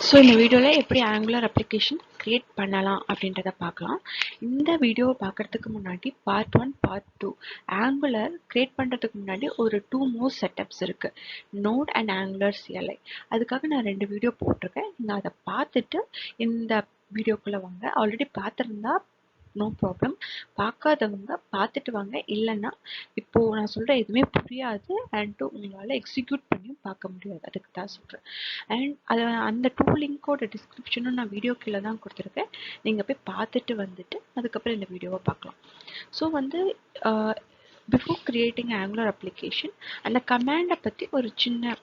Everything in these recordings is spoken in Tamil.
ஸோ இந்த வீடியோவில் எப்படி ஆங்குலர் அப்ளிகேஷன் க்ரியேட் பண்ணலாம் அப்படின்றத பார்க்கலாம். இந்த வீடியோவை பார்க்குறதுக்கு முன்னாடி பார்ட் 1 பார்ட் 2 ஆங்குலர் க்ரியேட் பண்ணுறதுக்கு முன்னாடி ஒரு 2 மோர் செட்டப்ஸ் இருக்குது, நோட் அண்ட் ஆங்குலர் சிஎல்ஐ. அதுக்காக நான் 2 வீடியோ போட்டிருக்கேன். நீங்கள் அதை பார்த்துட்டு இந்த வீடியோக்குள்ளே வாங்க. ஆல்ரெடி பார்த்துருந்தா நோ ப்ராப்ளம், பார்க்காதவங்க பார்த்துட்டு வாங்க. இல்லைன்னா இப்போது நான் சொல்கிற எதுவுமே புரியாது அண்ட் உங்களால் எக்ஸிக்யூட் பண்ணியும் பார்க்க முடியாது, அதுக்கு தான் சொல்கிறேன். அண்ட் அந்த 2 லிங்கோட டிஸ்கிரிப்ஷனும் நான் வீடியோ கீழே தான் கொடுத்துருக்கேன். நீங்கள் போய் பார்த்துட்டு வந்துட்டு அதுக்கப்புறம் இந்த வீடியோவை பார்க்கலாம். So before creating angular application அந்த கமாண்டை பற்றி ஒரு சின்ன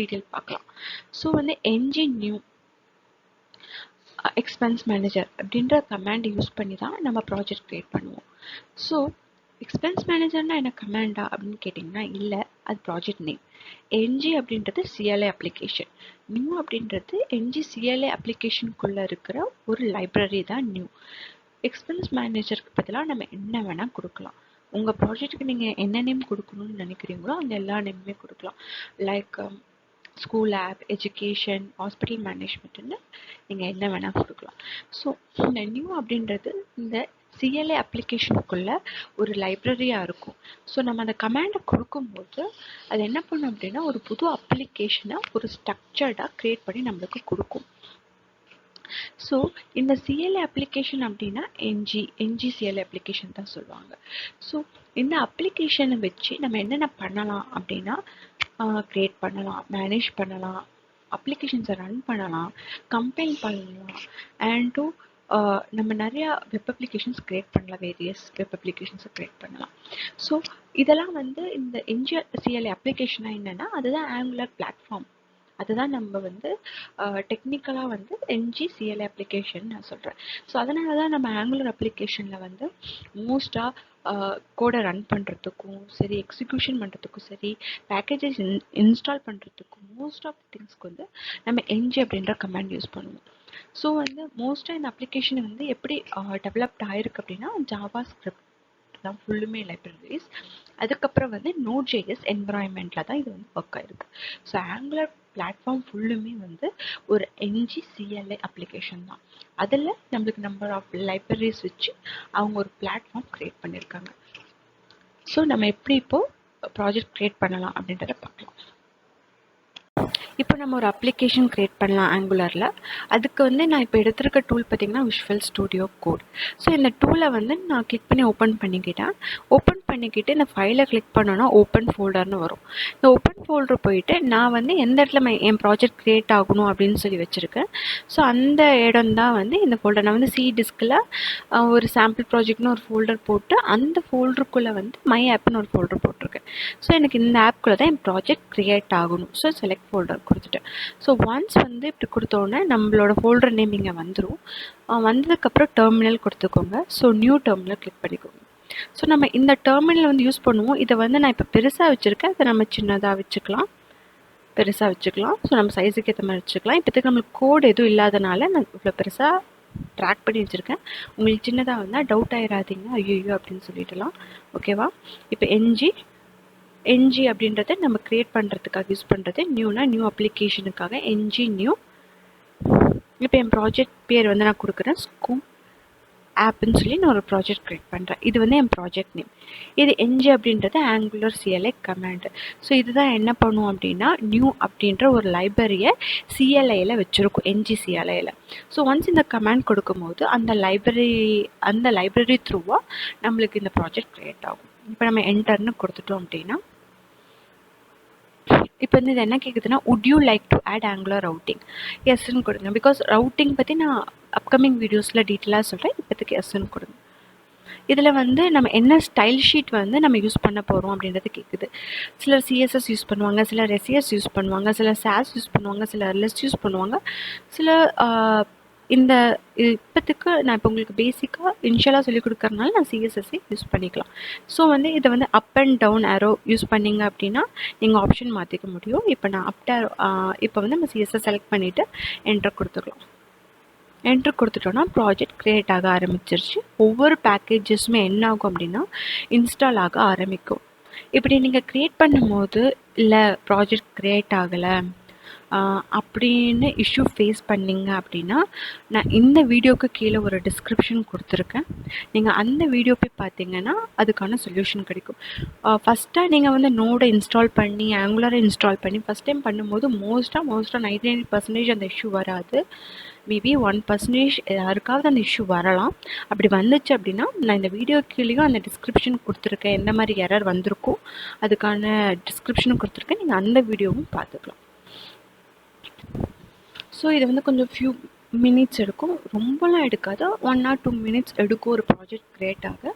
டீட்டெயில் பார்க்கலாம். ஸோ ng எக்ஸ்பென்ஸ் மேனேஜர் அப்படின்ற கமாண்ட் யூஸ் பண்ணி தான் நம்ம ப்ராஜெக்ட் க்ரியேட் பண்ணுவோம். ஸோ எக்ஸ்பென்ஸ் மேனேஜர்னா என்ன கமாண்டா அப்படின்னு கேட்டிங்கன்னா, இல்லை, அது ப்ராஜெக்ட் நேம். என்ஜி அப்படின்றது சிஎல்ஐ அப்ளிகேஷன், நியூ அப்படின்றது என்ஜி சிஎல்ஐ அப்ளிகேஷனுக்குள்ளே இருக்கிற ஒரு லைப்ரரி தான் நியூ. எக்ஸ்பென்ஸ் மேனேஜருக்கு பதிலாக நம்ம என்ன வேணால் கொடுக்கலாம். உங்கள் ப்ராஜெக்ட்டுக்கு நீங்கள் என்ன நேம் கொடுக்கணும்னு நினைக்கிறீங்களோ அந்த எல்லா நேமுமே கொடுக்கலாம். Like school of, education, hospital மேனேஜ்மெண்ட்டுன்னு நீங்கள் என்ன வேணால் கொடுக்கலாம். ஸோ இந்த நியூ அப்படின்றது இந்த சிஎல்ஐ அப்ளிகேஷனுக்குள்ளே ஒரு லைப்ரரியாக இருக்கும். ஸோ நம்ம அந்த கமாண்டை கொடுக்கும்போது அது என்ன பண்ணும் அப்படின்னா, ஒரு புது அப்ளிகேஷனை ஒரு ஸ்ட்ரக்சர்டாக க்ரியேட் பண்ணி நம்மளுக்கு கொடுக்கும். ஸோ இந்த சிஎல்ஐ அப்ளிகேஷன் அப்படின்னா என்ஜி சிஎல்ஐ அப்ளிகேஷன் தான் சொல்லுவாங்க. ஸோ இந்த அப்ளிகேஷனை வச்சு நம்ம என்னென்ன பண்ணலாம் அப்படின்னா, க்ரியேட் பண்ணலாம், மேனேஜ் பண்ணலாம், அப்ளிகேஷன்ஸை ரன் பண்ணலாம், கம்பைல் பண்ணலாம், அண்ட் நம்ம நிறையா வெப் அப்ளிகேஷன்ஸ் க்ரியேட் பண்ணலாம், வேரியஸ் வெப் அப்ளிகேஷன்ஸை க்ரியேட் பண்ணலாம். ஸோ இதெல்லாம் இந்த என்ஜி சிஎல்ஐ அப்ளிகேஷனாக என்னென்னா, அதுதான் ஆங்குலர் பிளாட்ஃபார்ம். அதுதான் நம்ம டெக்னிக்கலாக என்ஜி சிஎல்ஐ அப்ளிகேஷன் நான் சொல்கிறேன். ஸோ அதனால தான் நம்ம ஆங்குலர் அப்ளிகேஷனில் மோஸ்ட்டாக கோடை ரன் பண்ணுறதுக்கும் சரி, எக்ஸிக்யூஷன் பண்ணுறதுக்கும் சரி, பேக்கேஜஸ் இன்ஸ்டால் பண்ணுறதுக்கும் மோஸ்ட் ஆஃப் திங்ஸ்க்கு நம்ம என்ஜி அப்படின்ற கமாண்ட் யூஸ் பண்ணுவோம். ஸோ மோஸ்ட்டாக இந்த அப்ளிகேஷன் எப்படி டெவலப்ட் ஆகிருக்கு அப்படின்னா, ஜாவா ஸ்கிரிப்ட் தான் ஃபுல்லுமே லைப்ரரிஸ். அதுக்கப்புறம் Node.js என்வரான்மெண்ட்டில் தான் இது ஒர்க் ஆகிருக்கு. ஸோ ஆங்குலர் பிளாட்ஃபார்ம் ஃபுல்லுமே ஒரு என்ஜி சிஎல்ஐ அப்ளிகேஷன் தான். அதில் நம்மளுக்கு நம்பர் ஆஃப் லைப்ரரிஸ் வச்சு அவங்க ஒரு பிளாட்ஃபார்ம் க்ரியேட் பண்ணியிருக்காங்க. ஸோ நம்ம எப்படி இப்போது ப்ராஜெக்ட் க்ரியேட் பண்ணலாம் அப்படின்றத பார்க்கலாம். இப்போ நம்ம ஒரு அப்ளிகேஷன் க்ரியேட் பண்ணலாம் ஆங்குலரில். அதுக்கு நான் இப்போ எடுத்துருக்க டூல் பார்த்திங்கன்னா விஷுவல் ஸ்டுடியோ கோட். ஸோ இந்த டூலை நான் கிளிக் பண்ணி ஓப்பன் பண்ணிக்கிட்டு இந்த ஃபைலை கிளிக் பண்ணோன்னா ஓப்பன் ஃபோல்டர்னு வரும். இந்த ஓப்பன் ஃபோல்டர் போயிட்டு நான் எந்த இடத்துல என் ப்ராஜெக்ட் க்ரியேட் ஆகணும் அப்படின்னு சொல்லி வச்சுருக்கேன். ஸோ அந்த இடம் தான் இந்த ஃபோல்டர். நான் சி டிஸ்கில் ஒரு சாம்பிள் ப்ராஜெக்ட்னு ஒரு ஃபோல்டர் போட்டு அந்த ஃபோல்டருக்குள்ளே மை ஆப்னு ஒரு ஃபோல்டர் போட்டிருக்கேன். ஸோ எனக்கு இந்த ஆப்குள்ளே தான் என் ப்ராஜெக்ட் க்ரியேட் ஆகணும். ஸோ செலக்ட் ஃபோல்டர் கொடுத்துட்டேன். ஸோ ஒன்ஸ் இப்படி கொடுத்தோன்னே நம்மளோட ஃபோல்டர் நேம் இங்கே வந்துடும். வந்ததுக்கப்புறம் டெர்மினல் கொடுத்துக்கோங்க. ஸோ நியூ டெர்மினல் கிளிக் பண்ணிக்கோங்க. ஸோ நம்ம இந்த டெர்மினல் யூஸ் பண்ணுவோம். இதை நான் இப்போ பெருசாக வச்சுருக்கேன், அதை நம்ம சின்னதாக வச்சுக்கலாம், பெருசாக வச்சுக்கலாம். ஸோ நம்ம சைஸுக்கு ஏற்ற மாதிரி வச்சுக்கலாம். இப்போதைக்கு நம்மளுக்கு கோடு எதுவும் இல்லாதனால நான் இவ்வளோ பெருசாக ட்ராக் பண்ணி வச்சுருக்கேன். உங்களுக்கு சின்னதாக வந்தால் டவுட் ஆகிடாதீங்க, ஐயோ அப்படின்னு சொல்லிடலாம். ஓகேவா? இப்போ என்ஜி அப்படின்றத நம்ம க்ரியேட் பண்ணுறதுக்காக யூஸ் பண்ணுறது. நியூ அப்ளிகேஷனுக்காக என்ஜி நியூ. இப்போ என் ப்ராஜெக்ட் பேர் நான் கொடுக்குறேன், ஸ்கூல் ஆப்னு சொல்லி நான் ஒரு ப்ராஜெக்ட் க்ரியேட் பண்ணுறேன். இது என் ப்ராஜெக்ட் நேம். இது என்ஜி அப்படின்றது ஆங்குலர் சிஎல்ஐ கமாண்டு. ஸோ இதுதான் என்ன பண்ணுவோம் அப்படின்னா, நியூ அப்படின்ற ஒரு லைப்ரரியை சிஎல்ஐயில் வச்சுருக்கோம், என்ஜி சிஎல்ஐயில். ஸோ ஒன்ஸ் இந்த கமாண்ட் கொடுக்கும்போது அந்த லைப்ரரி த்ரூவாக நம்மளுக்கு இந்த ப்ராஜெக்ட் க்ரியேட் ஆகும். இப்போ நம்ம என்டர்னு கொடுத்துட்டோம் அப்படின்னா, இப்போ இது என்ன கேட்குதுன்னா, would you like to add angular routing? எஸ்ன்னு கொடுங்க. பிகாஸ் ரவுட்டிங் பற்றி நான் அப்கமிங் வீடியோஸில் டீட்டெயிலாக சொல்கிறேன். இப்போதைக்கு எஸ்ன்னு கொடுங்க. இதில் நம்ம என்ன ஸ்டைல் ஷீட் நம்ம யூஸ் பண்ண போகிறோம் அப்படின்றது கேட்குது. சிலர் சிஎஸ்எஸ் யூஸ் பண்ணுவாங்க, சிலர் எஸ்இஎஸ் யூஸ் பண்ணுவாங்க, சிலர் சாஸ் யூஸ் பண்ணுவாங்க, சிலர் லெஸ் யூஸ் பண்ணுவாங்க, சிலர் இப்போத்துக்கு நான் இப்போ உங்களுக்கு பேசிக்காக இனிஷியலாக சொல்லிக் கொடுக்கறதுனால நான் சிஎஸ்எஸ்ஸை யூஸ் பண்ணிக்கலாம். ஸோ இதை up and down arrow use பண்ணிங்க அப்படின்னா நீங்கள் ஆப்ஷன் மாற்றிக்க முடியும். இப்போ நான் இப்போ நம்ம சிஎஸ்எஸ் செலக்ட் பண்ணிவிட்டு என்டர் கொடுத்துக்கலாம். என்டர் கொடுத்துட்டோன்னா ப்ராஜெக்ட் க்ரியேட் ஆக ஆரம்பிச்சிருச்சு. ஒவ்வொரு பேக்கேஜஸுமே என்ன ஆகும் அப்படின்னா இன்ஸ்டால் ஆக ஆரம்பிக்கும். இப்படி நீங்கள் க்ரியேட் பண்ணும்போது இல்லை ப்ராஜெக்ட் க்ரியேட் ஆகலை அப்படின்னு இஷ்யூ ஃபேஸ் பண்ணிங்க அப்படின்னா நான் இந்த வீடியோவுக்கு கீழே ஒரு டிஸ்கிரிப்ஷன் கொடுத்துருக்கேன். நீங்கள் அந்த வீடியோ போய் பார்த்தீங்கன்னா அதுக்கான சொல்யூஷன் கிடைக்கும். ஃபஸ்ட்டாக நீங்கள் வந்து நோடை இன்ஸ்டால் பண்ணி ஆங்குலரை இன்ஸ்டால் பண்ணி ஃபஸ்ட் டைம் பண்ணும்போது மோஸ்ட்டாக 99% அந்த இஷ்யூ வராது. மேபி 1% யாருக்காவது அந்த இஷ்யூ வரலாம். அப்படி வந்துச்சு அப்படின்னா நான் இந்த வீடியோ கீழேயும் அந்த டிஸ்கிரிப்ஷன் கொடுத்துருக்கேன். எந்த மாதிரி எரர் வந்திருக்கும் அதுக்கான டிஸ்கிரிப்ஷனும் கொடுத்துருக்கேன். நீங்கள் அந்த வீடியோவும் பார்த்துக்கலாம். ஸோ இது வந்து கொஞ்சம் ஃபியூ மினிட்ஸ் எடுக்கும், ரொம்பலாம் எடுக்காது. 1 or 2 minutes எடுக்கும் ஒரு ப்ராஜெக்ட் க்ரியேட் ஆக.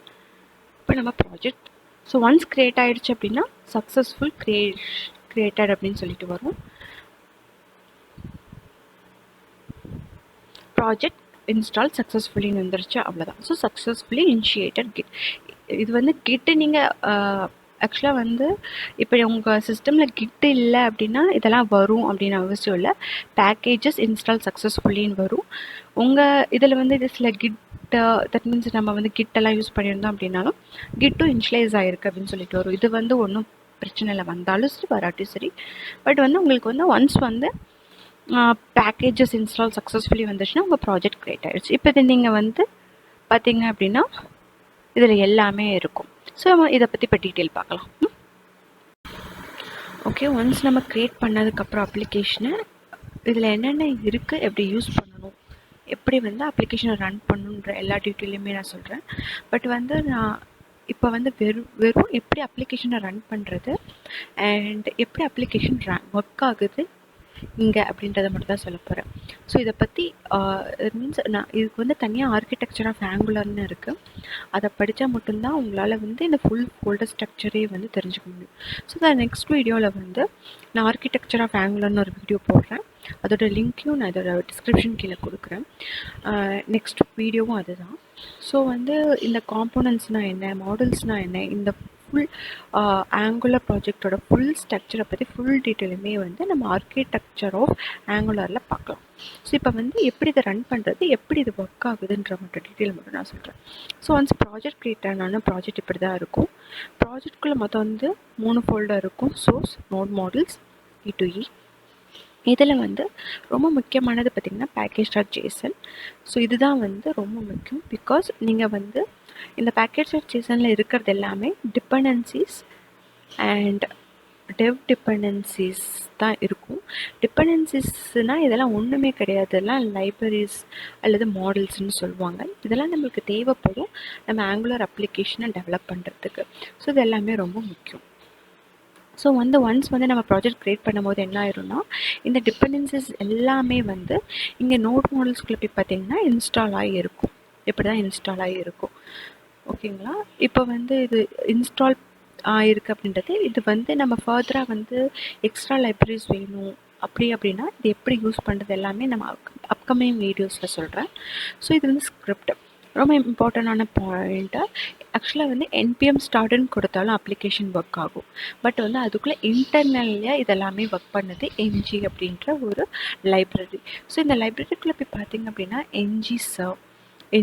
இப்போ நம்ம ப்ராஜெக்ட் ஒன்ஸ் க்ரியேட் ஆகிடுச்சு அப்படின்னா சக்ஸஸ்ஃபுல் க்ரியேட்டட் அப்படின்னு சொல்லிட்டு வரும். ப்ராஜெக்ட் இன்ஸ்டால் சக்ஸஸ்ஃபுல்லின்னு வந்துருச்சு, அவ்வளோதான். So successfully initiated git. இது வந்து கிட்டு நீங்கள் ஆக்சுவலாக வந்து இப்போ உங்கள் சிஸ்டமில் கிட்டு இல்லை அப்படின்னா இதெல்லாம் வரும் அப்படின்னு அவசியம் இல்லை. பேக்கேஜஸ் இன்ஸ்டால் சக்ஸஸ்ஃபுல்லின்னு வரும். உங்கள் இதில் வந்து இது சில கிட்டு, தட் மீன்ஸ் நம்ம வந்து கிட்டெல்லாம் யூஸ் பண்ணியிருந்தோம் அப்படின்னாலும் கிட்டும் இன்ஷியலைஸ் ஆகிருக்கு அப்படின்னு சொல்லிட்டு வரும். இது வந்து ஒன்றும் பிரச்சனை இல்லை, வந்தாலும் சரி வராட்டும் சரி. பட் வந்து உங்களுக்கு வந்து ஒன்ஸ் வந்து பேக்கேஜஸ் இன்ஸ்டால் சக்ஸஸ்ஃபுல்லி வந்துச்சுன்னா உங்கள் ப்ராஜெக்ட் க்ரியேட் ஆகிடுச்சு. இப்போ இதை நீங்கள் வந்து பார்த்தீங்க அப்படின்னா இதில் எல்லாமே இருக்கும். ஸோ இதை பற்றி இப்போ டீட்டெயில் பார்க்கலாம். ஓகே, ஒன்ஸ் நம்ம க்ரியேட் பண்ணதுக்கப்புறம் அப்ளிகேஷனை இதில் என்னென்ன இருக்குது, எப்படி யூஸ் பண்ணணும், எப்படி வந்து அப்ளிகேஷனை ரன் பண்ணணுன்ற எல்லா டீட்டெயிலுமே நான் சொல்கிறேன். பட் வந்து நான் இப்போ வந்து வெறும் எப்படி அப்ளிகேஷனை ரன் பண்ணுறது அண்ட் எப்படி அப்ளிகேஷன் ஒர்க் ஆகுது இங்கே அப்படின்றத மட்டும் தான் சொல்ல போகிறேன். ஸோ இதை பற்றி மீன்ஸ் நான் இதுக்கு வந்து தனியாக ஆர்கிடெக்சர் ஆஃப் ஆங்குலர்னு இருக்குது. அதை படித்தா மட்டும்தான் உங்களால் வந்து இந்த ஃபுல் ஃபோல்டர் ஸ்ட்ரக்சரே வந்து தெரிஞ்சுக்க முடியும். ஸோ இந்த நெக்ஸ்ட் வீடியோவில் வந்து நான் ஆர்கிடெக்சர் ஆஃப் ஆங்குலர்னு ஒரு வீடியோ போடுறேன். அதோட லிங்க்கையும் நான் அதோட டிஸ்கிரிப்ஷன் கீழே கொடுக்குறேன். நெக்ஸ்ட் வீடியோவும் அதுதான். ஸோ வந்து இந்த காம்போனன்ட்ஸ்னால் என்ன, மாடல்ஸ்னால் என்ன, இந்த ஃபுல் ஆங்குலர் ப்ராஜெக்டோட ஃபுல் ஸ்ட்ரக்சரை பற்றி ஃபுல் டீட்டெயிலுமே வந்து நம்ம ஆர்கிடெக்சர் ஆஃப் ஆங்குலரில் பார்க்கலாம். ஸோ இப்போ வந்து எப்படி இதை ரன் பண்ணுறது, எப்படி இது ஒர்க் ஆகுதுன்ற மட்டும் டீட்டெயில் மட்டும் நான் சொல்கிறேன். ஸோ ஒன்ஸ் ப்ராஜெக்ட் க்ரியேட் ஆனாலும் ப்ராஜெக்ட் இப்படி தான் இருக்கும். ப்ராஜெக்ட்குள்ளே மொத்தம் வந்து 3 ஃபோல்டர் இருக்கும். Source, node, models, E2E. இதில் வந்து ரொம்ப முக்கியமானது பார்த்திங்கன்னா package.json. ஸோ இதுதான் வந்து ரொம்ப முக்கியம். பிகாஸ் நீங்கள் வந்து இந்த package.jsonல இருக்கிறது எல்லாமே டிபெண்டன்சிஸ் அண்ட் டெவ் டிபெண்டன்சிஸ் தான் இருக்கும். டிபெண்டன்சிஸ்னால் இதெல்லாம் ஒன்றுமே கிடையாது, இதெல்லாம் லைப்ரரிஸ் அல்லது மாடல்ஸ்ன்னு சொல்லுவாங்க. இதெல்லாம் நம்மளுக்கு தேவைப்படும் நம்ம ஆங்குலர் அப்ளிகேஷனை டெவலப் பண்ணுறதுக்கு. ஸோ இது எல்லாமே ரொம்ப முக்கியம். ஸோ வந்து ஒன்ஸ் வந்து நம்ம ப்ராஜெக்ட் க்ரியேட் பண்ணும்போது என்ன ஆயிரும்னா இந்த டிபெண்டன்சிஸ் எல்லாமே வந்து இங்கே நோட் மாடல்ஸ்குள்ளே போய் பார்த்திங்கன்னா இன்ஸ்டால் ஆகி இருக்கும். இப்படி தான் இன்ஸ்டால் ஆகி இருக்கும். ஓகேங்களா? இப்போ வந்து இது இன்ஸ்டால் ஆகிருக்கு அப்படின்றது இது வந்து நம்ம ஃபர்தராக வந்து எக்ஸ்ட்ரா லைப்ரரிஸ் வேணும் அப்படின்னா இது எப்படி யூஸ் பண்ணுறது எல்லாமே நம்ம அப்கமிங் வீடியோஸில் சொல்கிறேன். ஸோ இது வந்து ஸ்கிரிப்ட் ரொம்ப இம்பார்ட்டண்டான பாயிண்ட்டு. ஆக்சுவலாக வந்து NPM ஸ்டார்ட்னு கொடுத்தாலும் அப்ளிகேஷன் ஒர்க் ஆகும். பட் வந்து அதுக்குள்ளே இன்டர்னல்லையாக இதெல்லாமே ஒர்க் பண்ணுது ng அப்படின்ற ஒரு லைப்ரரி. ஸோ இந்த லைப்ரரிக்குள்ளே போய் பார்த்திங்க அப்படின்னா ng serve,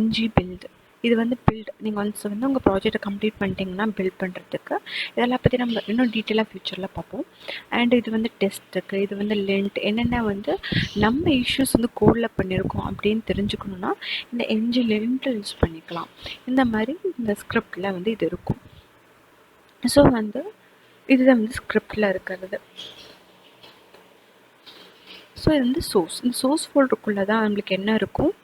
ng build, இது வந்து பில்ட். நீங்கள் ஒன்ஸ் வந்து உங்கள் ப்ராஜெக்டை கம்ப்ளீட் பண்ணிட்டீங்கன்னா பில்ட் பண்ணுறதுக்கு இதெல்லாம் பற்றி நம்ம இன்னும் டீட்டெயிலாக ஃபியூச்சரில் பார்ப்போம். அண்ட் இது வந்து டெஸ்ட்டுக்கு, இது வந்து லென்ட், என்னென்ன வந்து நம்ம இஷ்யூஸ் வந்து கோடில் பண்ணியிருக்கோம் அப்படின்னு தெரிஞ்சுக்கணுன்னா இந்த ng லென்ட் யூஸ் பண்ணிக்கலாம். இந்த மாதிரி இந்த ஸ்கிரிப்டில் வந்து இது இருக்கும். ஸோ வந்து இதுதான் வந்து ஸ்கிரிப்டில் இருக்கிறது. ஸோ இது வந்து சோர்ஸ். இந்த சோர்ஸ் ஃபோல்டருக்குள்ளே தான் நம்மளுக்கு என்ன இருக்கும்,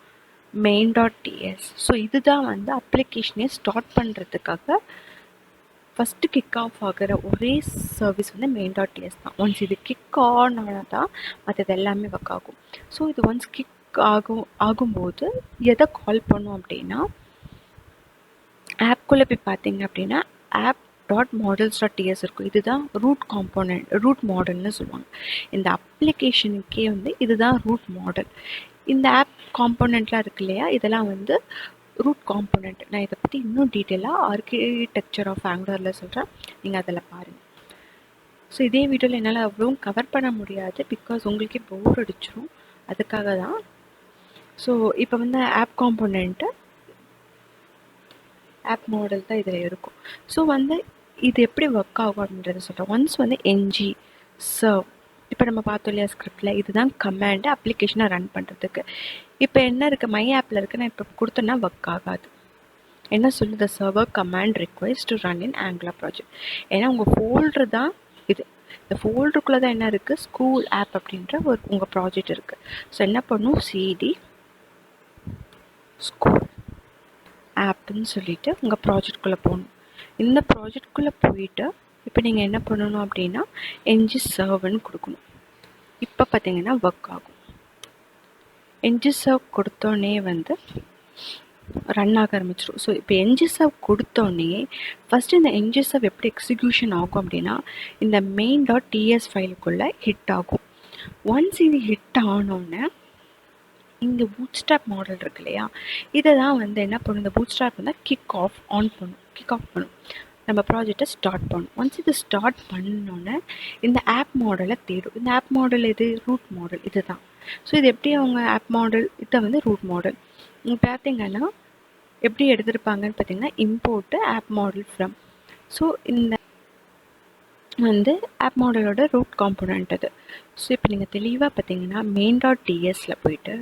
main.ts. ஸோ இதுதான் வந்து அப்ளிகேஷனே ஸ்டார்ட் பண்ணுறதுக்காக ஃபஸ்ட்டு கிக் ஆஃப் ஆகிற ஒரே சர்வீஸ் வந்து main.ts தான். ஒன்ஸ் இது கிக் ஆன் ஆனால் தான் மற்றது எல்லாமே ஒர்க் ஆகும். ஸோ இது ஒன்ஸ் கிக் ஆகும்போது எதை கால் பண்ணும் அப்படின்னா ஆப்குள்ளே போய் பார்த்தீங்க அப்படின்னா app.models.ts இருக்கும். இதுதான் ரூட் காம்போனன்ட், ரூட் மாடல்னு சொல்லுவாங்க. இந்த அப்ளிகேஷனுக்கே வந்து இதுதான் ரூட் மாடல். இந்த ஆப் காம்போனண்ட்லாம் இருக்கு இல்லையா, இதெல்லாம் வந்து ரூட் காம்போனண்ட். நான் இதை பற்றி இன்னும் டீட்டெயிலாக ஆர்கிடெக்சர் ஆஃப் ஆங்குலரில் சொல்கிறேன், நீங்கள் அதில் பாருங்கள். ஸோ இதே வீடியோவில் என்னால் அவ்வளவும் கவர் பண்ண முடியாது, பிகாஸ் உங்களுக்கே போர் அடிச்சிடும், அதுக்காக தான். ஸோ இப்போ வந்து ஆப் காம்போனண்ட்டு, ஆப் மாடல் தான் இதில் இருக்கும். ஸோ வந்து இது எப்படி ஒர்க் ஆகும் அப்படின்றத சொல்கிறேன். ஒன்ஸ் வந்து ng serve, இப்போ நம்ம பார்த்தோம் இல்லையா ஸ்கிரிப்டில், இதுதான் கமாண்டு அப்ளிகேஷனை ரன் பண்ணுறதுக்கு. இப்போ என்ன இருக்குது, மை ஆப்பில் இருக்குது, நான் இப்போ கொடுத்தேன்னா ஒர்க் ஆகாது. என்ன சொல்லுது, server command request to run in angular project. ஏன்னா உங்கள் ஃபோல்டர் தான் இது. இந்த ஃபோல்டருக்குள்ளே தான் என்ன இருக்குது, ஸ்கூல் ஆப் அப்படின்ற ஒரு உங்கள் ப்ராஜெக்ட் இருக்குது. ஸோ என்ன பண்ணும், சிடி ஸ்கூல் ஆப்புன்னு சொல்லிட்டு உங்கள் ப்ராஜெக்ட்குள்ளே போகணும். இந்த ப்ராஜெக்ட்குள்ளே போயிட்டு இப்போ நீங்கள் என்ன பண்ணணும் அப்படின்னா என்ஜி சர்வ்னு கொடுக்கணும். இப்போ பார்த்தீங்கன்னா ஒர்க் ஆகும். என்ஜி சர்வ் கொடுத்தோன்னே வந்து ரன் ஆக ஆரம்பிச்சிடும். ஸோ இப்போ என்ஜி சர்வ் கொடுத்தோன்னே ஃபஸ்ட்டு இந்த என்ஜி சர்வ் எப்படி எக்ஸிக்யூஷன் ஆகும் அப்படின்னா இந்த main.ts ஃபைலுக்குள்ளே ஹிட் ஆகும். ஒன்ஸ் இது ஹிட் ஆனோன்னே இங்கே பூட்ஸ்ட்ராப் மாடல் இருக்கு இல்லையா, இதை தான் வந்து என்ன பண்ணும், இந்த பூட்ஸ்ட்ராப் வந்து கிக் ஆஃப் பண்ணும், நம்ம ப்ராஜெக்டை ஸ்டார்ட் பண்ணும். ஒன்ஸ் இது ஸ்டார்ட் பண்ணோன்னே இந்த ஆப் மாடலை தேடும். இந்த ஆப் மாடல் எது, ரூட் மாடல் இது தான். ஸோ இது எப்படி அவங்க ஆப் மாடல், இதை வந்து ரூட் மாடல் பார்த்தீங்கன்னா எப்படி எடுத்திருப்பாங்கன்னு பார்த்தீங்கன்னா import app model from. So இந்த வந்து ஆப் மாடலோட ரூட் காம்போனன்ட் அது. ஸோ இப்போ நீங்கள் தெளிவாக பார்த்தீங்கன்னா main.tsல போயிட்டு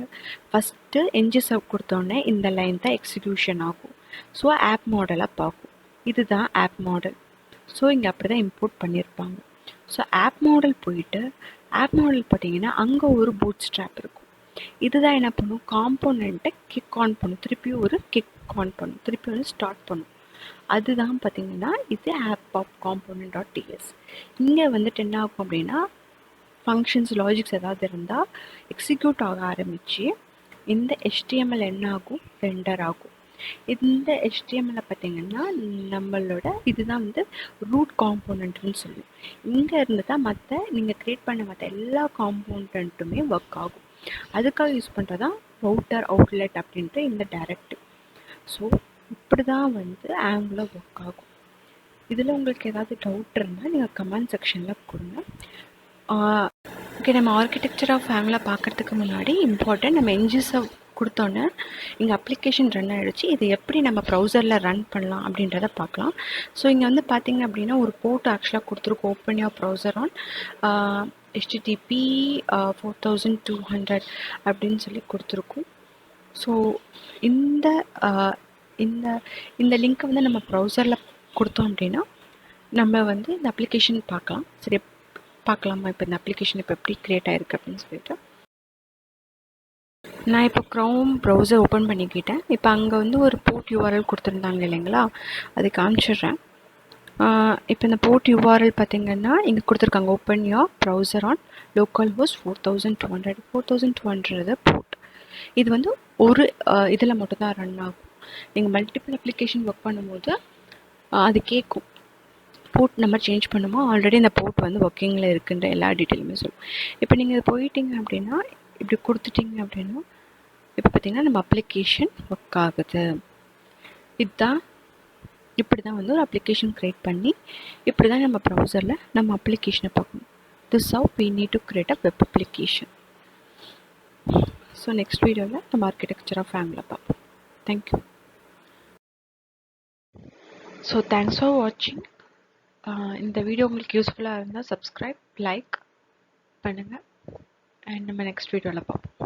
ஃபஸ்ட்டு என்ஜி சர்வ் கொடுத்தோன்னே இந்த லைன் தான் எக்ஸிக்யூஷன் ஆகும். ஸோ ஆப் மாடலை பார்க்கும். இதுதான் ஆப் மாடல். ஸோ இங்கே அப்படி தான் இம்போர்ட் பண்ணியிருப்பாங்க. ஸோ ஆப் மாடல் போயிட்டு ஆப் மாடல் பார்த்தீங்கன்னா அங்கே ஒரு பூட் ஸ்ட்ராப் இருக்கும். இதுதான் என்ன பண்ணும், காம்போனண்ட்டை கிக் ஆன் பண்ணும், திருப்பி ஒரு கிக் ஆன் பண்ணும், திருப்பி வந்து ஸ்டார்ட் பண்ணும். அதுதான் பார்த்தீங்கன்னா இது ஆப் ஆஃப் காம்போனன்ட்.ts. இங்கே வந்துட்டு என்ன ஆகும் அப்படின்னா ஃபங்க்ஷன்ஸ் லாஜிக்ஸ் ஏதாவது இருந்தால் எக்ஸிக்யூட் ஆக ஆரம்பித்து இந்த HTML என்ன ஆகும், ரெண்டர் ஆகும். இந்த HTML பார்த்தீங்கன்னா நம்மளோட இதுதான் வந்து ரூட் காம்போனன்ட்னு சொல்லுவோம். இங்கே இருந்து தான் மற்ற நீங்கள் க்ரியேட் பண்ண மற்ற எல்லா காம்போனன்ட்டுமே ஒர்க் ஆகும். அதுக்காக யூஸ் பண்ணுறதான் ரவுட்டர் அவுட்லெட் அப்படின்ட்டு இந்த டைரக்டிவ். ஸோ இப்படி தான் வந்து ஆங்குலர் ஒர்க் ஆகும். இதில் உங்களுக்கு ஏதாவது டவுட் இருந்தால் நீங்கள் கமெண்ட் செக்ஷனில் கொடுங்க. ஓகே, நம்ம ஆர்கிடெக்சர் ஆஃப் ஆங்குலர் பார்க்குறதுக்கு முன்னாடி இம்பார்ட்டன்ட், நம்ம என்ஜிஸை கொடுத்தோன்னே இங்கே அப்ளிகேஷன் ரன் ஆகிடுச்சு. இது எப்படி நம்ம ப்ரௌசரில் ரன் பண்ணலாம் அப்படின்றத பார்க்கலாம். ஸோ இங்கே வந்து பார்த்திங்க அப்படின்னா ஒரு போர்ட் ஆக்சுவலாக கொடுத்துருக்கோம், open your browser on HTTP 4200 அப்படின்னு சொல்லி கொடுத்துருக்கோம். ஸோ இந்த இந்த இந்த லிங்க்கை வந்து நம்ம ப்ரௌசரில் கொடுத்தோம் அப்படின்னா நம்ம வந்து இந்த அப்ளிகேஷன் பார்க்கலாம். சரி, பார்க்கலாமா இப்போ இந்த அப்ளிகேஷன் இப்போ எப்படி க்ரியேட் ஆகிருக்கு அப்படின்னு சொல்லிட்டு. நான் இப்போ க்ரோம் ப்ரௌசர் ஓப்பன் பண்ணிக்கிட்டேன். இப்போ அங்கே வந்து ஒரு போர்ட் URL கொடுத்துருந்தாங்க இல்லைங்களா, அதை காமிச்சிடுறேன். இப்போ இந்த போர்ட் URL பார்த்திங்கன்னா இங்கே கொடுத்துருக்காங்க, open your browser on localhost 4200 port. இது வந்து ஒரு இதில் மட்டும்தான் ரன் ஆகும். நீங்கள் மல்டிபிள் அப்ளிகேஷன் ஒர்க் பண்ணும்போது அது கேட்கும், போர்ட் நம்பர் சேஞ்ச் பண்ணுமா, ஆல்ரெடி இந்த போர்ட் வந்து ஒர்க்கிங்கில் இருக்குன்ற எல்லா டீட்டெயிலுமே சொல்லும். இப்போ நீங்கள் இது போயிட்டீங்க அப்படின்னா இப்படி கொடுத்துட்டிங்க அப்படின்னா இப்போ பார்த்திங்கன்னா நம்ம அப்ளிகேஷன் ஒர்க் ஆகுது. இதுதான் இப்படி தான் வந்து ஒரு அப்ளிகேஷன் க்ரியேட் பண்ணி இப்படி தான் நம்ம ப்ரௌசரில் நம்ம அப்ளிகேஷனை பார்க்கணும். This how we need to create a web application. So next வீடியோவில் நம்ம ஆர்கிடெக்சர் ஆஃப் ஆங்குலர் பார்ப்போம். தேங்க்யூ. ஸோ தேங்க்ஸ் ஃபார் வாட்சிங். இந்த வீடியோ உங்களுக்கு யூஸ்ஃபுல்லாக இருந்தால் சப்ஸ்கிரைப், லைக் பண்ணுங்கள். அண்ட் நம்ம நெக்ஸ்ட் வீடியோவில் பார்ப்போம்.